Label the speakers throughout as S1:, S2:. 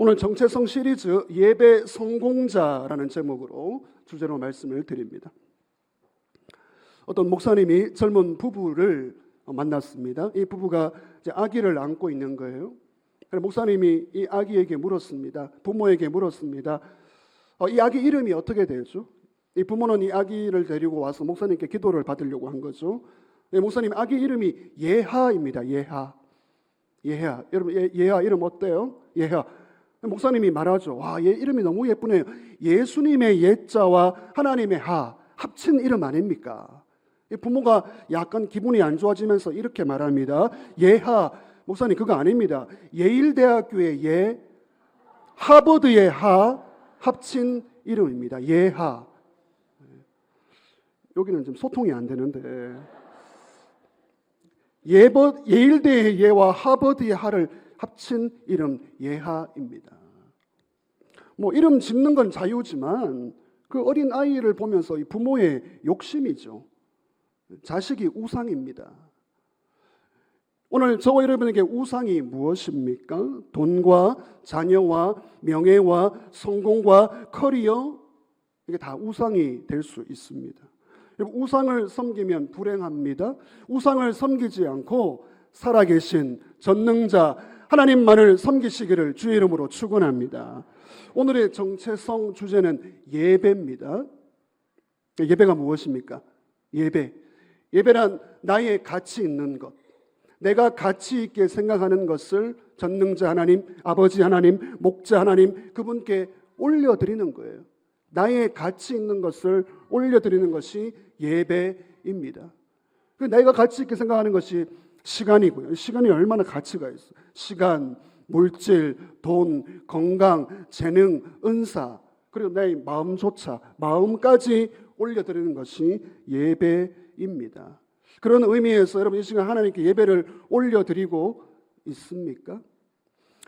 S1: 오늘 정체성 시리즈 예배 성공자라는 제목으로 주제로 말씀을 드립니다. 어떤 목사님이 젊은 부부를 만났습니다. 이 부부가 이제 아기를 안고 있는 거예요. 목사님이 이 아기에게 물었습니다. 부모에게 물었습니다. 이 아기 이름이 어떻게 되죠? 이 부모는 이 아기를 데리고 와서 목사님께 기도를 받으려고 한 거죠. 목사님 아기 이름이 예하입니다. 예하. 여러분 예하 이름 어때요? 예하. 목사님이 말하죠. 와, 얘 이름이 너무 예쁘네요. 예수님의 예자와 하나님의 하 합친 이름 아닙니까? 부모가 약간 기분이 안 좋아지면서 이렇게 말합니다. 예하. 목사님 그거 아닙니다. 예일대학교의 예, 하버드의 하 합친 이름입니다. 예하. 여기는 좀 소통이 안 되는데 예일대의 예와 하버드의 하를 합친 이름 예하입니다. 뭐 이름 짓는 건 자유지만 그 어린 아이를 보면서 이 부모의 욕심이죠. 자식이 우상입니다. 오늘 저와 여러분에게 우상이 무엇입니까? 돈과 자녀와 명예와 성공과 커리어, 이게 다 우상이 될 수 있습니다. 우상을 섬기면 불행합니다. 우상을 섬기지 않고 살아계신 전능자 하나님만을 섬기시기를 주의 이름으로 축원합니다. 오늘의 정체성 주제는 예배입니다. 예배가 무엇입니까? 예배란 나의 가치 있는 것, 내가 가치 있게 생각하는 것을 전능자 하나님, 아버지 하나님, 목자 하나님 그분께 올려드리는 거예요. 나의 가치 있는 것을 올려드리는 것이 예배입니다. 내가 가치 있게 생각하는 것이 시간이고요. 시간이 얼마나 가치가 있어요. 시간, 물질, 돈, 건강, 재능, 은사, 그리고 내 마음조차, 마음까지 올려드리는 것이 예배입니다. 그런 의미에서 여러분 이 시간 하나님께 예배를 올려드리고 있습니까?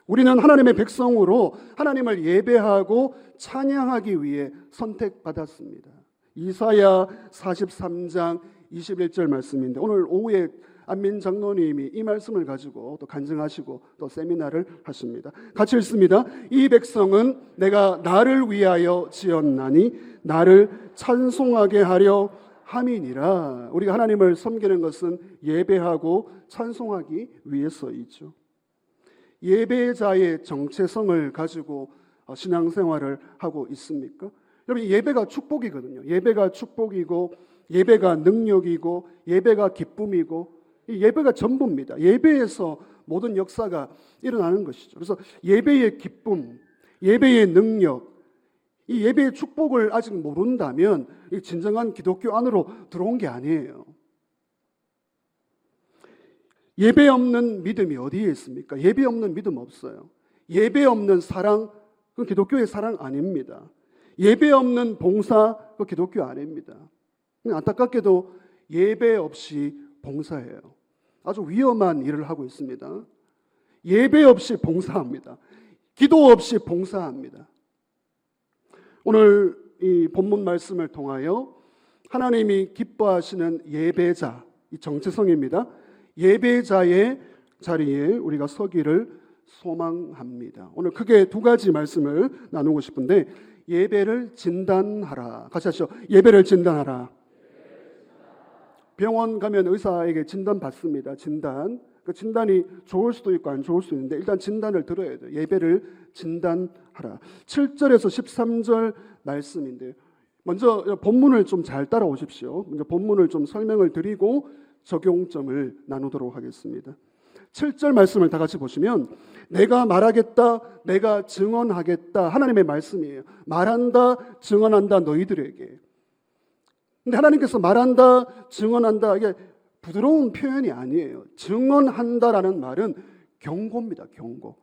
S1: 우리는 하나님의 백성으로 하나님을 예배하고 찬양하기 위해 선택받았습니다. 이사야 43장 21절 말씀인데 오늘 오후에 안민 장로님이 이 말씀을 가지고 또 간증하시고 또 세미나를 하십니다. 같이 읽습니다. 이 백성은 내가 나를 위하여 지었나니 나를 찬송하게 하려 함이니라. 우리가 하나님을 섬기는 것은 예배하고 찬송하기 위해서이죠. 예배자의 정체성을 가지고 신앙생활을 하고 있습니까? 여러분 예배가 축복이거든요. 예배가 축복이고 예배가 능력이고 예배가 기쁨이고 이 예배가 전부입니다. 예배에서 모든 역사가 일어나는 것이죠. 그래서 예배의 기쁨, 예배의 능력, 이 예배의 축복을 아직 모른다면 진정한 기독교 안으로 들어온 게 아니에요. 예배 없는 믿음이 어디에 있습니까? 예배 없는 믿음 없어요. 예배 없는 사랑, 그건 기독교의 사랑 아닙니다. 예배 없는 봉사, 그건 기독교 아닙니다. 안타깝게도 예배 없이 봉사해요. 아주 위험한 일을 하고 있습니다. 예배 없이 봉사합니다. 기도 없이 봉사합니다. 오늘 이 본문 말씀을 통하여 하나님이 기뻐하시는 예배자, 이 정체성입니다. 예배자의 자리에 우리가 서기를 소망합니다. 오늘 크게 두 가지 말씀을 나누고 싶은데 예배를 진단하라. 같이 하시죠. 예배를 진단하라. 병원 가면 의사에게 진단 받습니다. 진단. 그 진단이 좋을 수도 있고 안 좋을 수도 있는데 일단 진단을 들어야 돼요. 예배를 진단하라. 7절에서 13절 말씀인데 먼저 본문을 좀 잘 따라오십시오. 먼저 본문을 좀 설명을 드리고 적용점을 나누도록 하겠습니다. 7절 말씀을 다 같이 보시면 내가 말하겠다, 내가 증언하겠다 하나님의 말씀이에요. 말한다, 증언한다 너희들에게. 근데 하나님께서 말한다, 증언한다 이게 부드러운 표현이 아니에요. 증언한다라는 말은 경고입니다. 경고.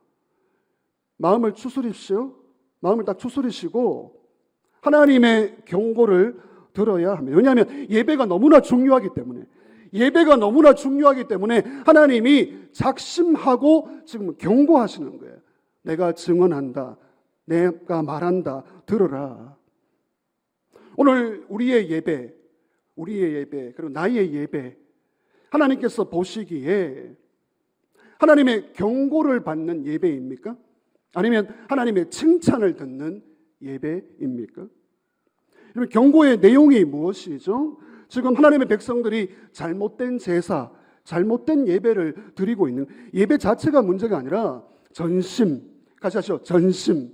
S1: 마음을 추스리십시오. 마음을 딱 추스리시고 하나님의 경고를 들어야 합니다. 왜냐하면 예배가 너무나 중요하기 때문에 하나님이 작심하고 지금 경고하시는 거예요. 내가 증언한다. 내가 말한다. 들어라. 오늘 우리의 예배 그리고 나의 예배 하나님께서 보시기에 하나님의 경고를 받는 예배입니까? 아니면 하나님의 칭찬을 듣는 예배입니까? 그러면 경고의 내용이 무엇이죠? 지금 하나님의 백성들이 잘못된 제사, 잘못된 예배를 드리고 있는, 예배 자체가 문제가 아니라 전심, 같이 하시죠. 전심,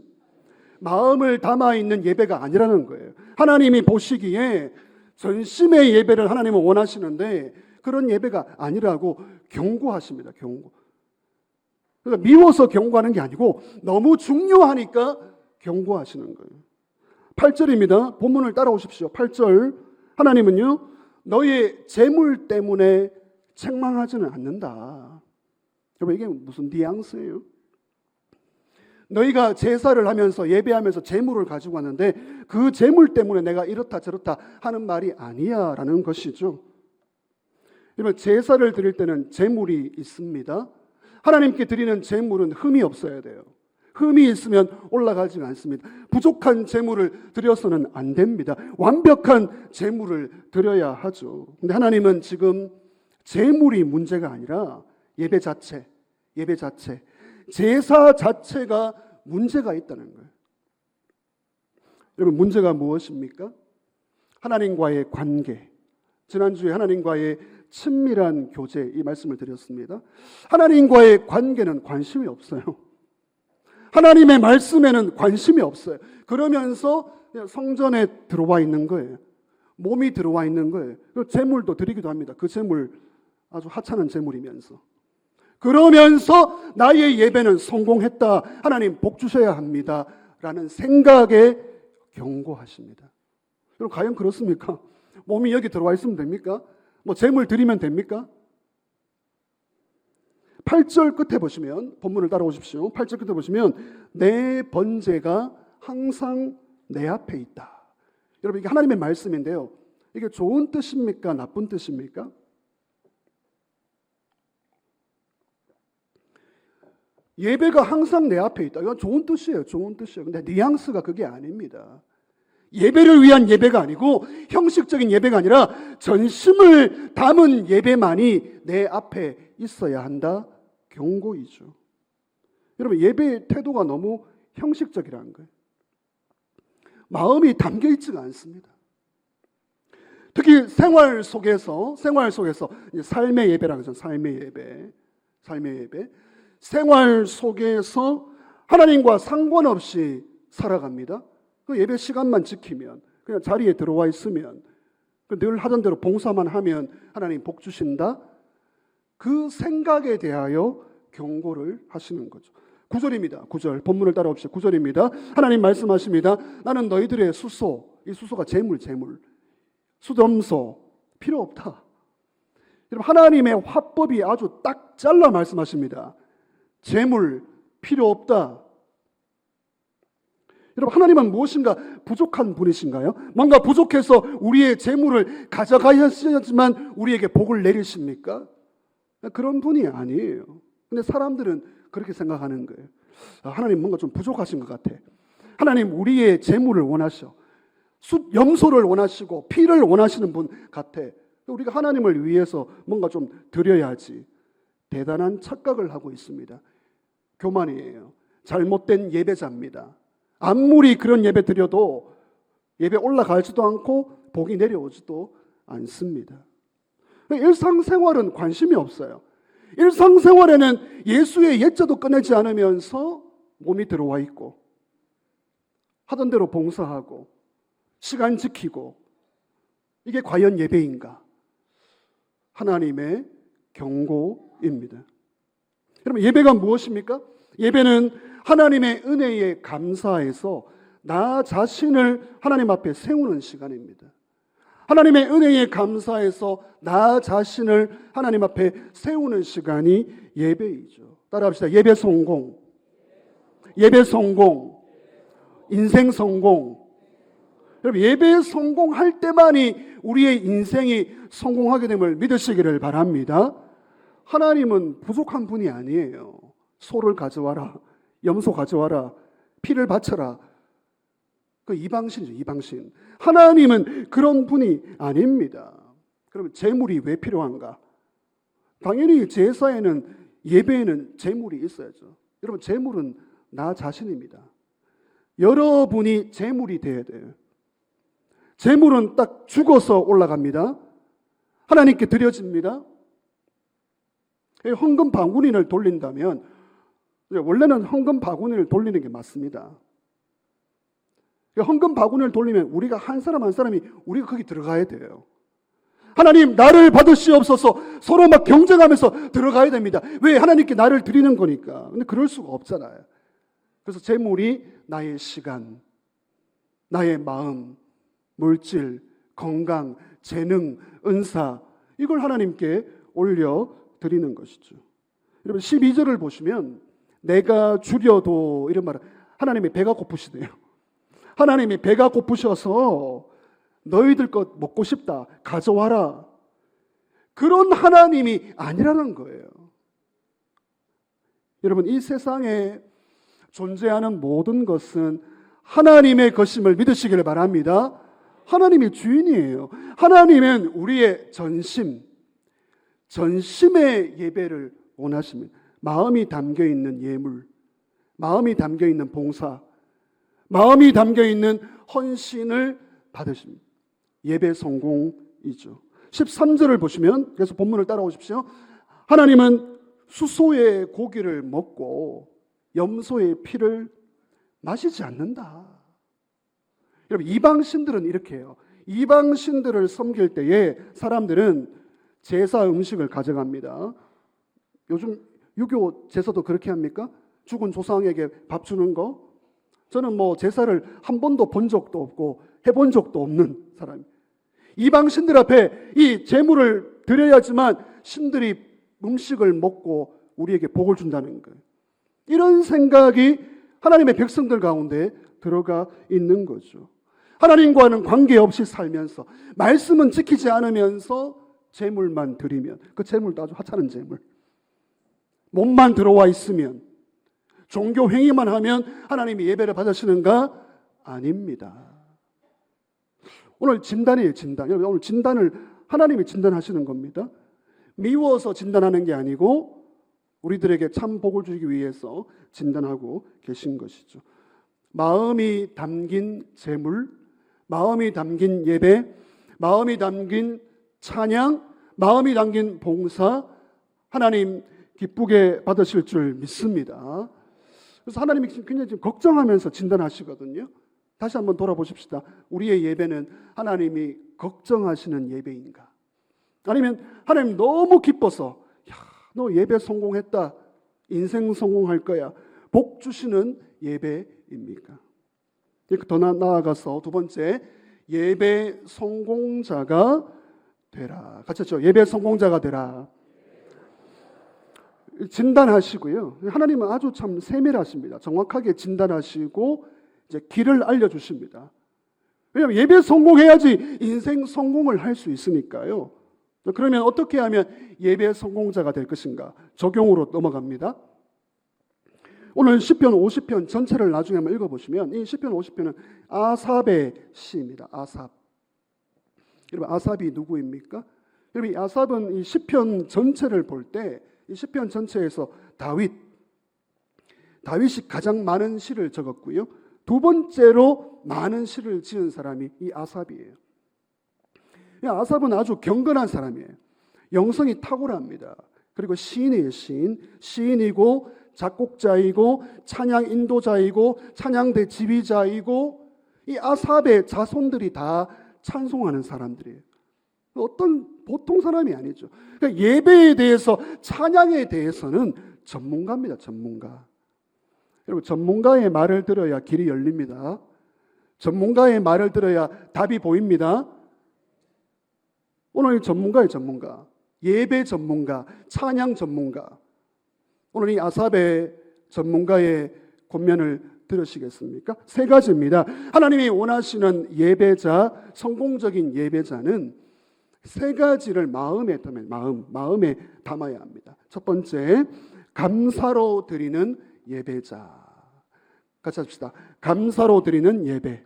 S1: 마음을 담아 있는 예배가 아니라는 거예요. 하나님이 보시기에 전심의 예배를 하나님은 원하시는데 그런 예배가 아니라고 경고하십니다. 경고. 그러니까 미워서 경고하는 게 아니고 너무 중요하니까 경고하시는 거예요. 8절입니다. 본문을 따라오십시오. 8절. 하나님은요, 너의 재물 때문에 책망하지는 않는다. 여러분, 이게 무슨 뉘앙스예요? 너희가 제사를 하면서 예배하면서 재물을 가지고 왔는데 그 재물 때문에 내가 이렇다 저렇다 하는 말이 아니야 라는 것이죠. 여러분, 제사를 드릴 때는 재물이 있습니다. 하나님께 드리는 재물은 흠이 없어야 돼요. 흠이 있으면 올라가지 않습니다. 부족한 재물을 드려서는 안 됩니다. 완벽한 재물을 드려야 하죠. 근데 하나님은 지금 재물이 문제가 아니라 예배 자체, 제사 자체가 문제가 있다는 거예요. 여러분, 문제가 무엇입니까? 하나님과의 관계. 지난주에 하나님과의 친밀한 교제, 이 말씀을 드렸습니다. 하나님과의 관계는 관심이 없어요. 하나님의 말씀에는 관심이 없어요. 그러면서 성전에 들어와 있는 거예요. 몸이 들어와 있는 거예요. 재물도 드리기도 합니다. 그 재물 아주 하찮은 재물이면서. 그러면서 나의 예배는 성공했다. 하나님 복 주셔야 합니다. 라는 생각에 경고하십니다. 여러분, 과연 그렇습니까? 몸이 여기 들어와 있으면 됩니까? 뭐 재물 드리면 됩니까? 8절 끝에 보시면, 본문을 따라오십시오. 8절 끝에 보시면 내 번제가 항상 내 앞에 있다. 여러분, 이게 하나님의 말씀인데요. 이게 좋은 뜻입니까? 나쁜 뜻입니까? 예배가 항상 내 앞에 있다. 이건 좋은 뜻이에요. 좋은 뜻이에요. 근데 뉘앙스가 그게 아닙니다. 예배를 위한 예배가 아니고 형식적인 예배가 아니라 전심을 담은 예배만이 내 앞에 있어야 한다. 경고이죠. 여러분, 예배의 태도가 너무 형식적이라는 거예요. 마음이 담겨 있지가 않습니다. 특히 생활 속에서 삶의 예배라고 하죠. 삶의 예배. 생활 속에서 하나님과 상관없이 살아갑니다. 그 예배 시간만 지키면, 그냥 자리에 들어와 있으면, 늘 하던 대로 봉사만 하면 하나님 복 주신다. 그 생각에 대하여 경고를 하시는 거죠. 9절입니다. 9절. 본문을 따라옵시다. 9절입니다. 하나님 말씀하십니다. 나는 너희들의 수소, 이 수소가 재물, 수dom소 필요 없다. 여러분, 하나님의 화법이 아주 딱 잘라 말씀하십니다. 재물 필요 없다. 여러분, 하나님은 무엇인가 부족한 분이신가요? 뭔가 부족해서 우리의 재물을 가져가야지만 우리에게 복을 내리십니까? 그런 분이 아니에요. 근데 사람들은 그렇게 생각하는 거예요. 하나님 뭔가 좀 부족하신 것 같아. 하나님 우리의 재물을 원하셔. 염소를 원하시고 피를 원하시는 분 같아. 우리가 하나님을 위해서 뭔가 좀 드려야지. 대단한 착각을 하고 있습니다. 교만이에요. 잘못된 예배자입니다. 아무리 그런 예배 드려도 예배 올라가지도 않고 복이 내려오지도 않습니다. 일상생활은 관심이 없어요. 일상생활에는 예수의 옛자도 꺼내지 않으면서 몸이 들어와 있고 하던 대로 봉사하고 시간 지키고, 이게 과연 예배인가? 하나님의 경고입니다. 여러분, 예배가 무엇입니까? 예배는 하나님의 은혜에 감사해서 나 자신을 하나님 앞에 세우는 시간입니다. 하나님의 은혜에 감사해서 나 자신을 하나님 앞에 세우는 시간이 예배이죠. 따라합시다. 예배 성공, 인생 성공. 여러분, 예배 성공할 때만이 우리의 인생이 성공하게 됨을 믿으시기를 바랍니다. 하나님은 부족한 분이 아니에요. 소를 가져와라, 염소 가져와라, 피를 바쳐라. 그 이방신이죠, 이방신. 하나님은 그런 분이 아닙니다. 그러면 재물이 왜 필요한가? 당연히 제사에는, 예배에는 재물이 있어야죠. 여러분, 재물은 나 자신입니다. 여러분이 재물이 되어야 돼요. 재물은 딱 죽어서 올라갑니다. 하나님께 드려집니다. 헌금 바구니를 돌린다면 원래는 헌금 바구니를 돌리는 게 맞습니다. 헌금 바구니를 돌리면 우리가 한 사람 한 사람이 우리가 거기 들어가야 돼요. 하나님 나를 받으시옵소서 서로 막 경쟁하면서 들어가야 됩니다. 왜? 하나님께 나를 드리는 거니까. 근데 그럴 수가 없잖아요. 그래서 재물이 나의 시간, 나의 마음, 물질, 건강, 재능, 은사 이걸 하나님께 올려 드리는 것이죠. 여러분 12절을 보시면 내가 줄여도 이런 말은 하나님이 배가 고프시대요. 하나님이 배가 고프셔서 너희들 것 먹고 싶다 가져와라. 그런 하나님이 아니라는 거예요. 여러분 이 세상에 존재하는 모든 것은 하나님의 것임을 믿으시기를 바랍니다. 하나님이 주인이에요. 하나님은 우리의 전심의 예배를 원하십니다. 마음이 담겨있는 예물, 마음이 담겨있는 봉사, 마음이 담겨있는 헌신을 받으십니다. 예배 성공이죠. 13절을 보시면, 그래서 본문을 따라오십시오. 하나님은 수소의 고기를 먹고 염소의 피를 마시지 않는다. 여러분 이방신들은 이렇게 해요. 이방신들을 섬길 때에 사람들은 제사 음식을 가져갑니다. 요즘 유교 제사도 그렇게 합니까? 죽은 조상에게 밥 주는 거? 저는 뭐 제사를 한 번도 본 적도 없고 해본 적도 없는 사람이에요. 이방신들 앞에 이 제물을 드려야지만 신들이 음식을 먹고 우리에게 복을 준다는 거예요. 이런 생각이 하나님의 백성들 가운데 들어가 있는 거죠. 하나님과는 관계없이 살면서 말씀은 지키지 않으면서 제물만 드리면 그 제물도 아주 하찮은 제물, 몸만 들어와 있으면 종교 행위만 하면 하나님이 예배를 받으시는가? 아닙니다. 오늘 진단이에요. 진단. 여러분 오늘 진단을 하나님이 진단하시는 겁니다. 미워서 진단하는 게 아니고 우리들에게 참 복을 주기 위해서 진단하고 계신 것이죠. 마음이 담긴 제물, 마음이 담긴 예배, 마음이 담긴 찬양, 마음이 담긴 봉사, 하나님 기쁘게 받으실 줄 믿습니다. 그래서 하나님이 굉장히 지금 걱정하면서 진단하시거든요. 다시 한번 돌아보십시다. 우리의 예배는 하나님이 걱정하시는 예배인가? 아니면 하나님 너무 기뻐서 야, 너 예배 성공했다. 인생 성공할 거야. 복 주시는 예배입니까? 더 나아가서 두 번째, 예배 성공자가 되라. 같이 했죠? 예배 성공자가 되라. 진단하시고요. 하나님은 아주 참 세밀하십니다. 정확하게 진단하시고 이제 길을 알려주십니다. 왜냐하면 예배 성공해야지 인생 성공을 할 수 있으니까요. 그러면 어떻게 하면 예배 성공자가 될 것인가? 적용으로 넘어갑니다. 오늘 시편 50편 전체를 나중에 한번 읽어보시면 이 시편 50편은 아삽의 시입니다. 아삽. 여러분 아삽이 누구입니까? 여러분 이 아삽은 이 시편 전체를 볼 때 이 시편 전체에서 다윗이 가장 많은 시를 적었고요. 두 번째로 많은 시를 지은 사람이 이 아삽이에요. 이 아삽은 아주 경건한 사람이에요. 영성이 탁월합니다. 그리고 시인이에요. 시인이고 작곡자이고 찬양 인도자이고 찬양대 지휘자이고 이 아삽의 자손들이 다 찬송하는 사람들이에요. 어떤 보통 사람이 아니죠. 그러니까 예배에 대해서 찬양에 대해서는 전문가입니다. 전문가. 여러분 전문가의 말을 들어야 길이 열립니다. 전문가의 말을 들어야 답이 보입니다. 오늘 전문가의 전문가, 예배 전문가, 찬양 전문가. 오늘 이 아삽의 전문가의 권면을 들으시겠습니까? 세 가지입니다. 하나님이 원하시는 예배자, 성공적인 예배자는 세 가지를 마음에 담아야 합니다. 첫 번째, 감사로 드리는 예배자. 같이 합시다. 감사로 드리는 예배.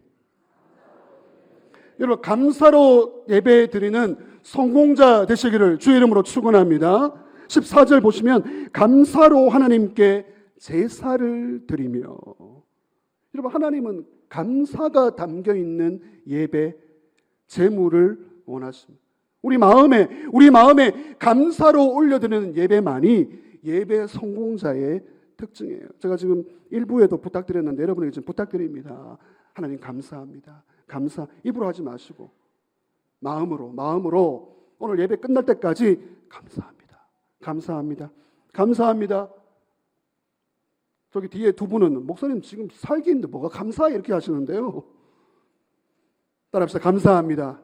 S1: 여러분 감사로 예배 드리는 성공자 되시기를 주의 이름으로 축원합니다. 14절 보시면 감사로 하나님께 제사를 드리며. 여러분, 하나님은 감사가 담겨 있는 예배, 제물을 원하십니다. 우리 마음에 감사로 올려드리는 예배만이 예배 성공자의 특징이에요. 제가 지금 일부에도 부탁드렸는데 여러분에게 지금 부탁드립니다. 하나님 감사합니다. 감사 입으로 하지 마시고 마음으로 오늘 예배 끝날 때까지 감사합니다. 저기 뒤에 두 분은 목사님 지금 살기 힘든데 뭐가 감사해 이렇게 하시는데요. 따라합시다. 감사합니다.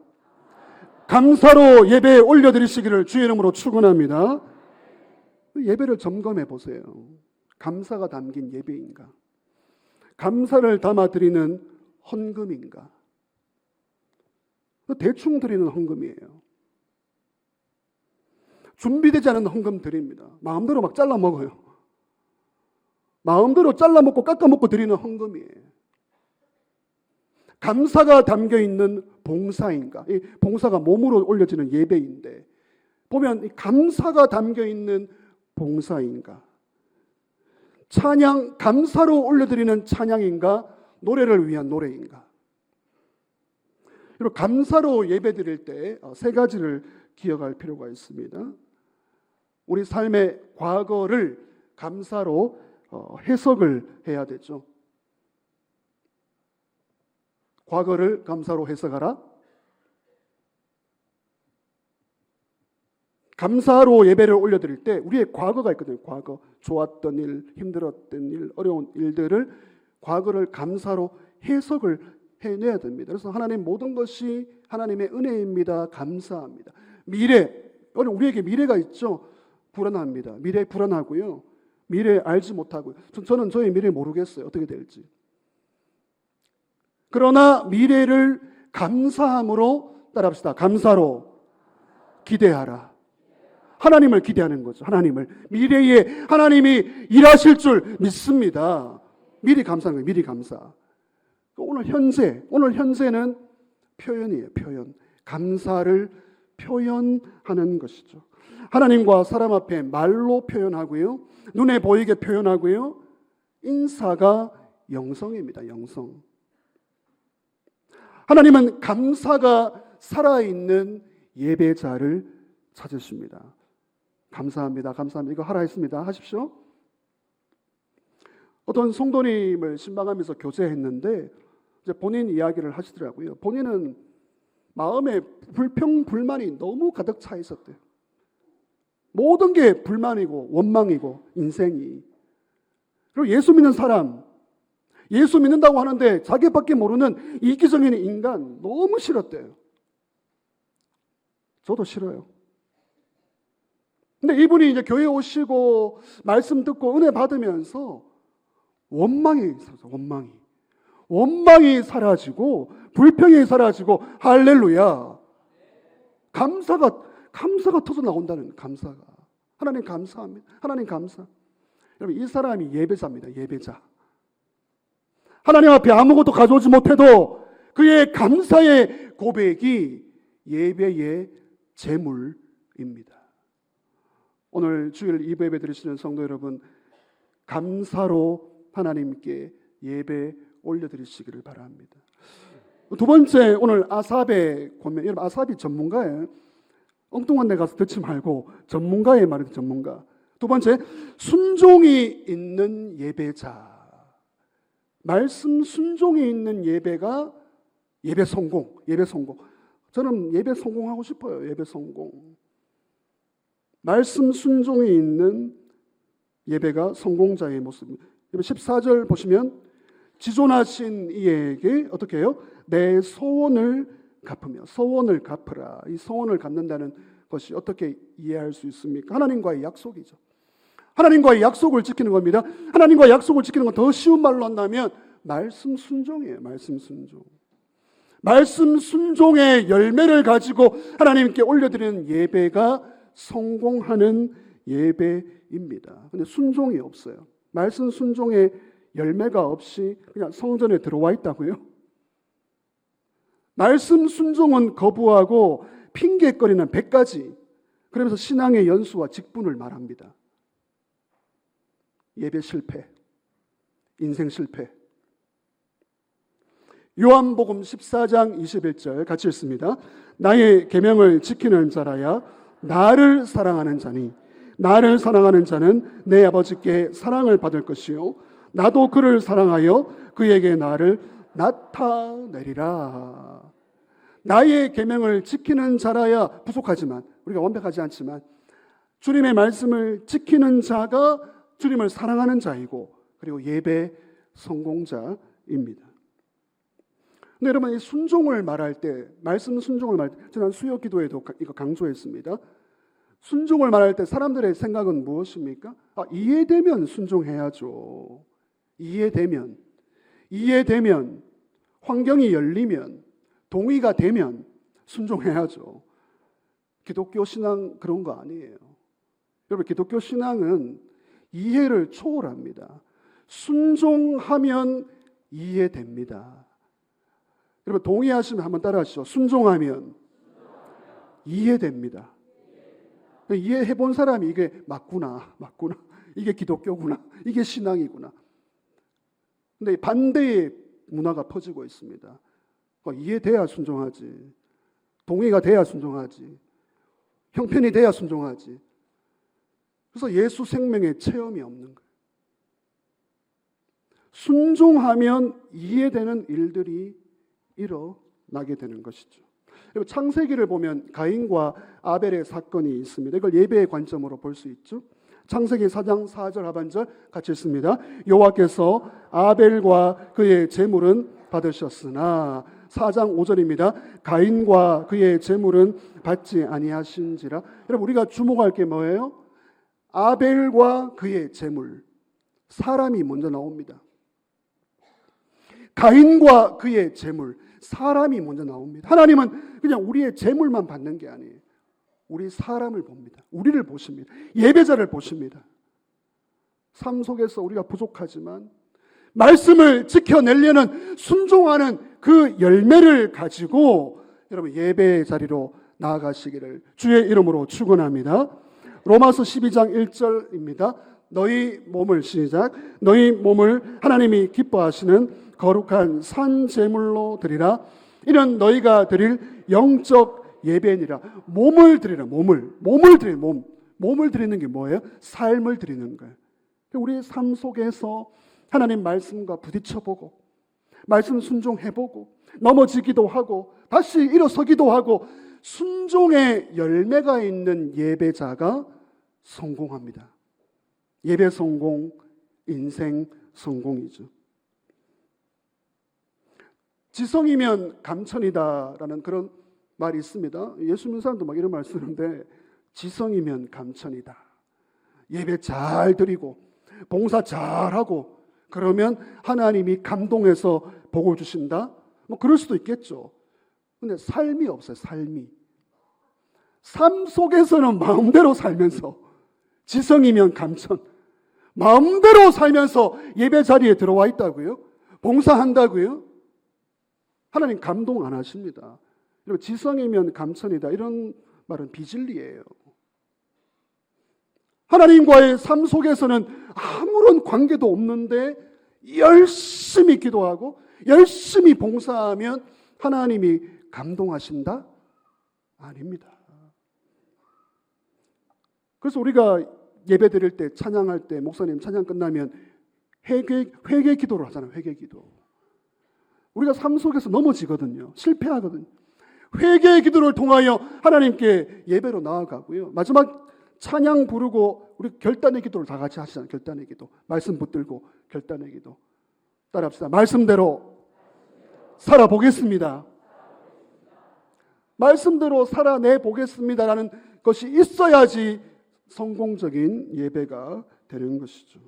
S1: 감사로 예배에 올려드리시기를 주의 이름으로 축원합니다. 예배를 점검해 보세요. 감사가 담긴 예배인가? 감사를 담아드리는 헌금인가? 대충 드리는 헌금이에요. 준비되지 않은 헌금 드립니다. 마음대로 막 잘라 먹어요. 마음대로 잘라 먹고 깎아 먹고 드리는 헌금이에요. 감사가 담겨 있는 봉사인가? 이 봉사가 몸으로 올려지는 예배인데 보면 이 감사가 담겨 있는 봉사인가? 찬양, 감사로 올려드리는 찬양인가? 노래를 위한 노래인가? 그리고 감사로 예배 드릴 때 세 가지를 기억할 필요가 있습니다. 우리 삶의 과거를 감사로 해석을 해야 되죠. 과거를 감사로 해석하라. 감사로 예배를 올려드릴 때 우리의 과거가 있거든요. 과거, 좋았던 일, 힘들었던 일, 어려운 일들을 과거를 감사로 해석을 해내야 됩니다. 그래서 하나님 모든 것이 하나님의 은혜입니다. 감사합니다. 미래, 우리에게 미래가 있죠. 불안합니다. 미래 불안하고요. 미래 알지 못하고요. 저는 저의 미래 모르겠어요. 어떻게 될지. 그러나 미래를 감사함으로 따라합시다. 감사로 기대하라. 하나님을 기대하는 거죠. 하나님을. 미래에 하나님이 일하실 줄 믿습니다. 미리 감사하는 거예요. 미리 감사. 오늘 현재는 표현이에요. 표현. 감사를 표현하는 것이죠. 하나님과 사람 앞에 말로 표현하고요. 눈에 보이게 표현하고요. 인사가 영성입니다. 영성. 하나님은 감사가 살아있는 예배자를 찾으십니다. 감사합니다. 이거 하라 했습니다. 하십시오. 어떤 성도님을 신방하면서 교제했는데 이제 본인 이야기를 하시더라고요. 본인은 마음에 불평불만이 너무 가득 차 있었대요. 모든 게 불만이고 원망이고 인생이. 그리고 예수 믿는 사람, 예수 믿는다고 하는데 자기밖에 모르는 이기적인 인간 너무 싫었대요. 저도 싫어요. 근데 이분이 이제 교회 오시고 말씀 듣고 은혜 받으면서 원망이 사라지고 불평이 사라지고 할렐루야. 감사가 터져 나온다는 감사가. 하나님 감사합니다. 하나님 감사. 여러분 이 사람이 예배자입니다. 예배자. 하나님 앞에 아무것도 가져오지 못해도 그의 감사의 고백이 예배의 제물입니다. 오늘 주일 2부 예배 드리시는 성도 여러분, 감사로 하나님께 예배 올려드리시기를 바랍니다. 두 번째, 오늘 아삽의 고면. 여러분 아삽이 전문가예요. 엉뚱한 데 가서 듣지 말고 전문가의 말이죠. 전문가. 두 번째, 순종이 있는 예배자. 말씀 순종이 있는 예배가 예배 성공. 저는 예배 성공하고 싶어요. 예배 성공. 말씀 순종이 있는 예배가 성공자의 모습입니다. 14절 보시면 지존하신 이에게 어떻게 해요? 내 소원을 갚으며. 소원을 갚으라. 이 소원을 갚는다는 것이 어떻게 이해할 수 있습니까? 하나님과의 약속이죠. 하나님과의 약속을 지키는 겁니다. 하나님과의 약속을 지키는 건 더 쉬운 말로 한다면 말씀 순종이에요. 말씀 순종. 말씀 순종의 열매를 가지고 하나님께 올려드리는 예배가 성공하는 예배입니다. 근데 순종이 없어요. 말씀 순종의 열매가 없이 그냥 성전에 들어와 있다고요? 말씀 순종은 거부하고 핑계거리는 100가지. 그러면서 신앙의 연수와 직분을 말합니다. 예배 실패, 인생 실패. 요한복음 14장 21절 같이 읽습니다. 나의 계명을 지키는 자라야 나를 사랑하는 자니 나를 사랑하는 자는 내 아버지께 사랑을 받을 것이요 나도 그를 사랑하여 그에게 나를 나타내리라. 나의 계명을 지키는 자라야, 부족하지만 우리가 완벽하지 않지만 주님의 말씀을 지키는 자가 주님을 사랑하는 자이고 그리고 예배 성공자입니다. 근데 여러분, 이 순종을 말할 때, 말씀 순종을 말할 때, 지난 수요 기도에도 이거 강조했습니다. 순종을 말할 때 사람들의 생각은 무엇입니까? 이해되면 순종해야죠. 이해되면, 환경이 열리면, 동의가 되면 순종해야죠. 기독교 신앙 그런 거 아니에요. 여러분, 기독교 신앙은 이해를 초월합니다. 순종하면 이해됩니다. 여러분, 동의하시면 한번 따라하시죠. 순종하면 이해됩니다. 이해해 본 사람이 이게 맞구나. 이게 기독교구나. 이게 신앙이구나. 근데 반대의 문화가 퍼지고 있습니다. 이해돼야 순종하지. 동의가 돼야 순종하지. 형편이 돼야 순종하지. 그래서 예수 생명의 체험이 없는 거예요. 순종하면 이해되는 일들이 일어나게 되는 것이죠. 그리고 창세기를 보면 가인과 아벨의 사건이 있습니다. 이걸 예배의 관점으로 볼 수 있죠. 창세기 4장 4절 하반절 같이 읽습니다. 여호와께서 아벨과 그의 제물은 받으셨으나 4장 5절입니다. 가인과 그의 제물은 받지 아니하신지라. 여러분, 우리가 주목할 게 뭐예요? 아벨과 그의 제물. 사람이 먼저 나옵니다. 가인과 그의 제물. 사람이 먼저 나옵니다. 하나님은 그냥 우리의 제물만 받는 게 아니에요. 우리 사람을 봅니다. 우리를 보십니다. 예배자를 보십니다. 삶 속에서 우리가 부족하지만 말씀을 지켜내려는 순종하는 그 열매를 가지고 여러분 예배의 자리로 나아가시기를 주의 이름으로 축원합니다. 로마서 12장 1절입니다. 너희 몸을 시작. 너희 몸을 하나님이 기뻐하시는 거룩한 산 제물로 드리라. 이는 너희가 드릴 영적 예배니라. 몸을 드리라. 몸을 드리는 몸을 드리는 게 뭐예요? 삶을 드리는 거예요. 우리의 삶 속에서 하나님 말씀과 부딪혀보고 말씀 순종해보고 넘어지기도 하고 다시 일어서기도 하고 순종의 열매가 있는 예배자가 성공합니다. 예배 성공, 인생 성공이죠. 지성이면 감천이다라는 그런 말이 있습니다. 예수 믿는 사람도 막 이런 말 쓰는데 지성이면 감천이다. 예배 잘 드리고 봉사 잘하고 그러면 하나님이 감동해서 복을 주신다? 뭐 그럴 수도 있겠죠. 근데 삶이 없어요. 삶 속에서는 마음대로 살면서 지성이면 감천 마음대로 살면서 예배 자리에 들어와 있다고요? 봉사한다고요? 하나님 감동 안 하십니다. 여러분, 지성이면 감천이다 이런 말은 비진리예요. 하나님과의 삶 속에서는 아무런 관계도 없는데 열심히 기도하고 열심히 봉사하면 하나님이 감동하신다? 아닙니다. 그래서 우리가 예배 드릴 때 찬양할 때 목사님 찬양 끝나면 회개 기도를 하잖아요. 회개 기도. 우리가 삶 속에서 넘어지거든요. 실패하거든요. 회개의 기도를 통하여 하나님께 예배로 나아가고요. 마지막 찬양 부르고 우리 결단의 기도를 다 같이 하시잖아요. 결단의 기도. 말씀 붙들고 결단의 기도. 따라합시다. 말씀대로 살아보겠습니다. 말씀대로 살아내 보겠습니다라는 것이 있어야지 성공적인 예배가 되는 것이죠.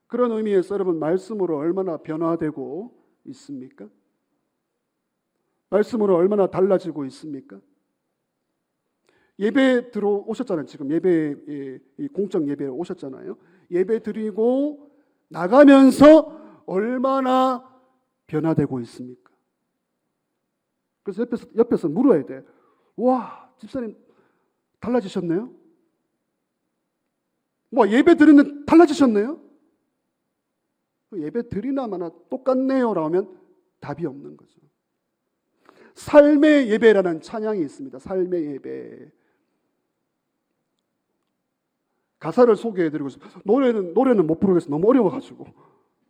S1: 그런 의미에서 여러분 말씀으로 얼마나 변화되고 있습니까? 말씀으로 얼마나 달라지고 있습니까? 예배 들어오셨잖아요. 지금 예배 공적 예배에 오셨잖아요. 예배 드리고 나가면서 얼마나 변화되고 있습니까? 그래서 옆에서 물어야 돼. 와, 집사님 달라지셨네요? 뭐 예배 드리는 달라지셨네요? 예배 드리나 마나 똑같네요 라고 하면 답이 없는 거죠. 삶의 예배라는 찬양이 있습니다. 삶의 예배. 가사를 소개해드리고 싶어요. 노래는 못 부르겠어요. 너무 어려워가지고.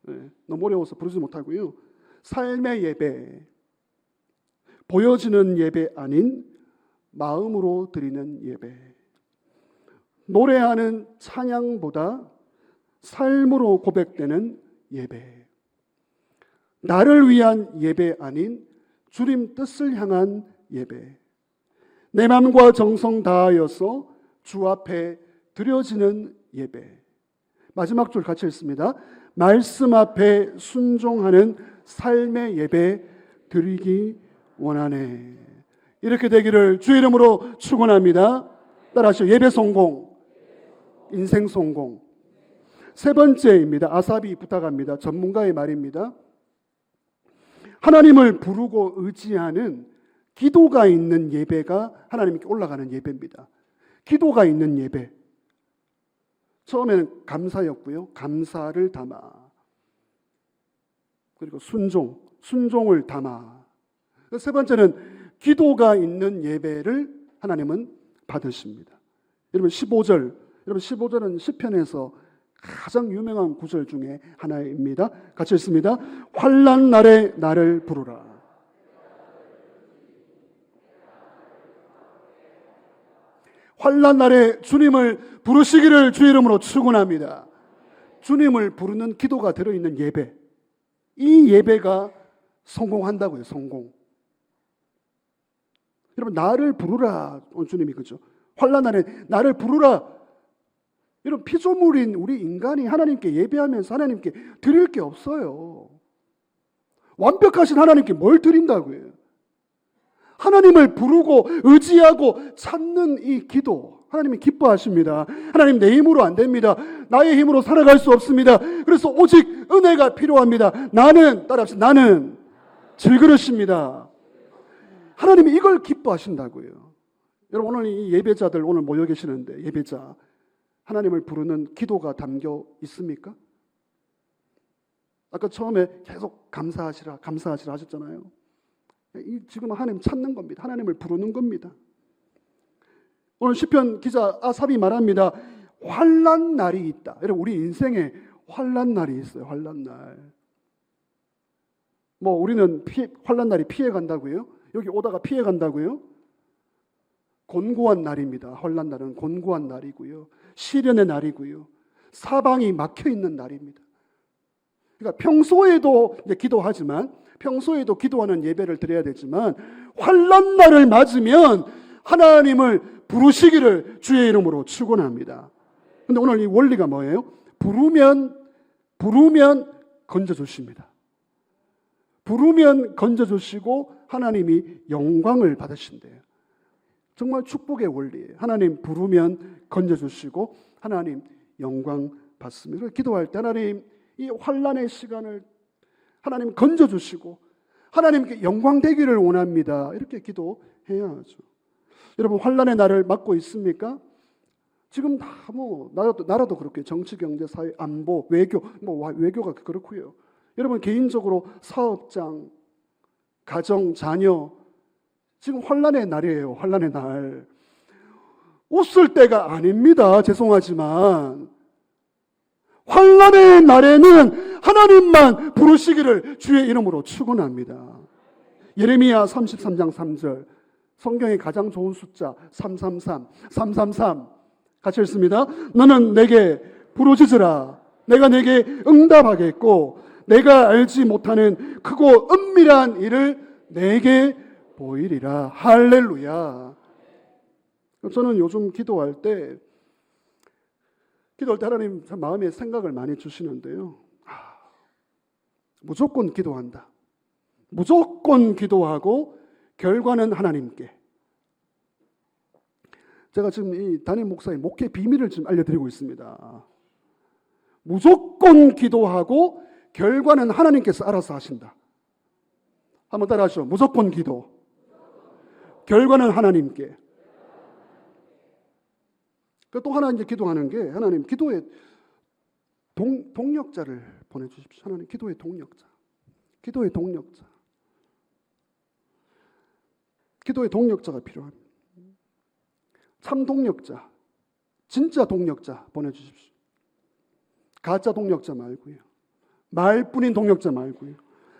S1: 네, 너무 어려워서 부르지 못하고요. 삶의 예배. 보여지는 예배 아닌 마음으로 드리는 예배. 노래하는 찬양보다 삶으로 고백되는 예배. 나를 위한 예배 아닌 주님 뜻을 향한 예배. 내 마음과 정성 다하여서 주 앞에 드려지는 예배. 마지막 줄 같이 읽습니다. 말씀 앞에 순종하는 삶의 예배 드리기 원하네. 이렇게 되기를 주의 이름으로 축원합니다. 따라하시죠. 예배 성공, 인생 성공. 세 번째입니다. 아삽이 부탁합니다. 전문가의 말입니다. 하나님을 부르고 의지하는 기도가 있는 예배가 하나님께 올라가는 예배입니다. 기도가 있는 예배. 처음에는 감사였고요. 감사를 담아. 그리고 순종을 담아. 세 번째는 기도가 있는 예배를 하나님은 받으십니다. 여러분 15절은 시편에서 가장 유명한 구절 중에 하나입니다. 같이 읽습니다. 환난 날에 나를 부르라. 환난 날에 주님을 부르시기를 주의 이름으로 축원합니다. 주님을 부르는 기도가 들어있는 예배. 이 예배가 성공한다고요. 성공. 여러분 나를 부르라. 주님이 그죠. 환난 날에 나를 부르라. 이런 피조물인 우리 인간이 하나님께 예배하면서 하나님께 드릴 게 없어요. 완벽하신 하나님께 뭘 드린다고요? 하나님을 부르고 의지하고 찾는 이 기도, 하나님이 기뻐하십니다. 하나님 내 힘으로 안 됩니다. 나의 힘으로 살아갈 수 없습니다. 그래서 오직 은혜가 필요합니다. 따라합시다. 나는 질그릇입니다. 하나님이 이걸 기뻐하신다고요. 여러분 오늘 이 예배자들 오늘 모여 계시는데 예배자 하나님을 부르는 기도가 담겨 있습니까? 아까 처음에 계속 감사하시라 하셨잖아요. 지금 하나님 찾는 겁니다. 하나님을 부르는 겁니다. 오늘 시편 기자 아삽이 말합니다. 환난 날이 있다. 여러분 우리 인생에 환난 날이 있어요. 환난 날. 뭐 우리는 환난 날이 피해 간다고요? 여기 오다가 피해 간다고요? 곤고한 날입니다. 환난 날은 곤고한 날이고요. 시련의 날이고요. 사방이 막혀 있는 날입니다. 그러니까 평소에도 이제 기도하지만 평소에도 기도하는 예배를 드려야 되지만 환난 날을 맞으면 하나님을 부르시기를 주의 이름으로 축원합니다. 근데 오늘 이 원리가 뭐예요? 부르면 건져 주십니다. 부르면 건져 주시고 하나님이 영광을 받으신대요. 정말 축복의 원리예요. 하나님 부르면 건져주시고 하나님 영광 받습니다. 그래서 기도할 때 하나님 이 환난의 시간을 하나님 건져주시고 하나님께 영광 되기를 원합니다. 이렇게 기도해야 하죠. 여러분 환난의 날을 맞고 있습니까? 지금 다 나라도 그렇게 정치, 경제, 사회, 안보, 외교 외교가 그렇고요. 여러분 개인적으로 사업장, 가정, 자녀 지금 환난의 날이에요. 환난의 날. 웃을 때가 아닙니다. 죄송하지만 환난의 날에는 하나님만 부르시기를 주의 이름으로 축원합니다. 예레미야 33장 3절 성경의 가장 좋은 숫자 333 같이 읽습니다. 너는 내게 부르짖으라. 내가 내게 응답하겠고 내가 알지 못하는 크고 은밀한 일을 내게 보이리라. 할렐루야. 저는 요즘 기도할 때 하나님 마음에 생각을 많이 주시는데요. 무조건 기도한다. 무조건 기도하고 결과는 하나님께. 제가 지금 이 담임 목사의 목회 비밀을 지금 알려드리고 있습니다. 무조건 기도하고 결과는 하나님께서 알아서 하신다. 한번 따라하시죠. 무조건 기도. 결과는 하나님께. 또 하나 이제 기도하는 게 하나님 기도의 동력자를 보내주십시오. 하나님 기도의 동력자. 기도의 동력자. 기도의 동력자가 필요합니다. 참 동력자, 진짜 동력자 보내주십시오. 가짜 동력자 말고요. 말뿐인 동력자 말고요.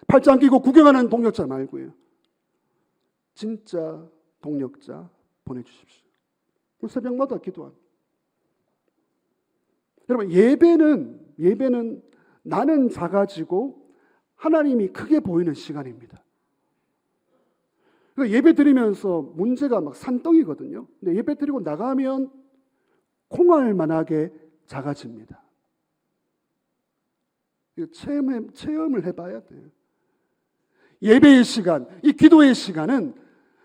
S1: 팔짱 끼고 구경하는 동력자 말고요. 진짜 동력자 보내주십시오. 새벽마다 기도합니다. 여러분 예배는 나는 작아지고 하나님이 크게 보이는 시간입니다. 예배 드리면서 문제가 막 산더미거든요. 근데 예배 드리고 나가면 콩알만하게 작아집니다. 체험을 해봐야 돼요. 예배의 시간, 이 기도의 시간은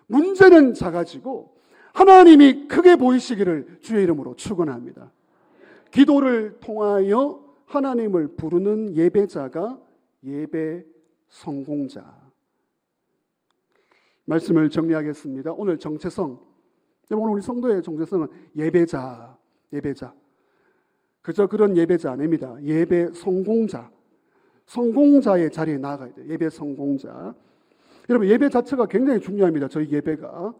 S1: 문제는 작아지고 하나님이 크게 보이시기를 주의 이름으로 축원합니다. 기도를 통하여 하나님을 부르는 예배자가 예배 성공자. 말씀을 정리하겠습니다. 오늘 정체성. 오늘 우리 성도의 정체성은 예배자. 그저 그런 예배자 아닙니다. 예배 성공자. 성공자의 자리에 나아가야 돼요. 예배 성공자. 여러분 예배 자체가 굉장히 중요합니다. 저희 예배가.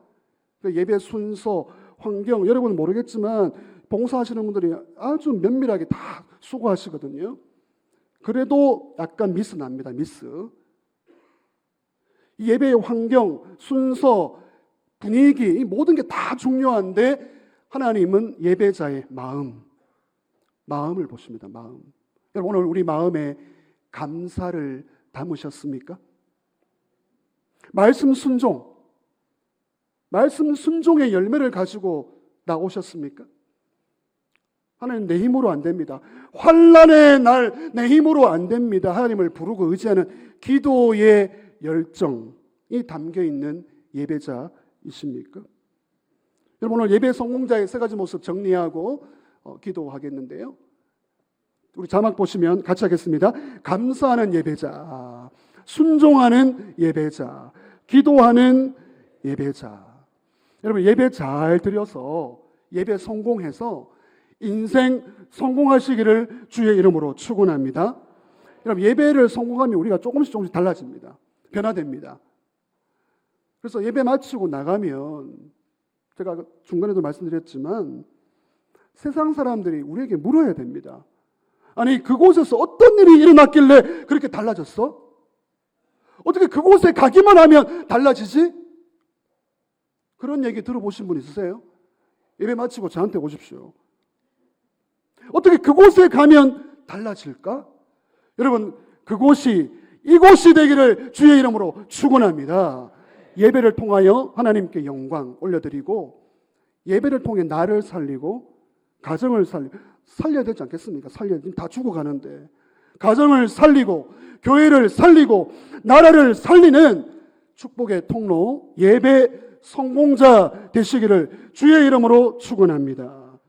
S1: 예배 순서, 환경, 여러분은 모르겠지만 봉사하시는 분들이 아주 면밀하게 다 수고하시거든요. 그래도 약간 미스 납니다. 미스. 예배의 환경, 순서, 분위기, 이 모든 게 다 중요한데 하나님은 예배자의 마음을 보십니다. 마음. 여러분 오늘 우리 마음에 감사를 담으셨습니까? 말씀 순종의 열매를 가지고 나오셨습니까? 하나님 내 힘으로 안 됩니다. 환난의 날 내 힘으로 안 됩니다. 하나님을 부르고 의지하는 기도의 열정이 담겨 있는 예배자이십니까? 여러분 오늘 예배 성공자의 세 가지 모습 정리하고 기도하겠는데요. 우리 자막 보시면 같이 하겠습니다. 감사하는 예배자, 순종하는 예배자, 기도하는 예배자. 여러분 예배 잘 드려서 예배 성공해서 인생 성공하시기를 주의 이름으로 축원합니다. 여러분 예배를 성공하면 우리가 조금씩 달라집니다. 변화됩니다. 그래서 예배 마치고 나가면 제가 중간에도 말씀드렸지만 세상 사람들이 우리에게 물어야 됩니다. 아니 그곳에서 어떤 일이 일어났길래 그렇게 달라졌어? 어떻게 그곳에 가기만 하면 달라지지? 그런 얘기 들어보신 분 있으세요? 예배 마치고 저한테 오십시오. 어떻게 그곳에 가면 달라질까? 여러분 이곳이 되기를 주의 이름으로 축원합니다. 예배를 통하여 하나님께 영광 올려드리고 예배를 통해 나를 살리고 가정을 살려야 되지 않겠습니까? 지금 다 죽어가는데 가정을 살리고 교회를 살리고 나라를 살리는 축복의 통로 예배 성공자 되시기를 주의 이름으로 축원합니다.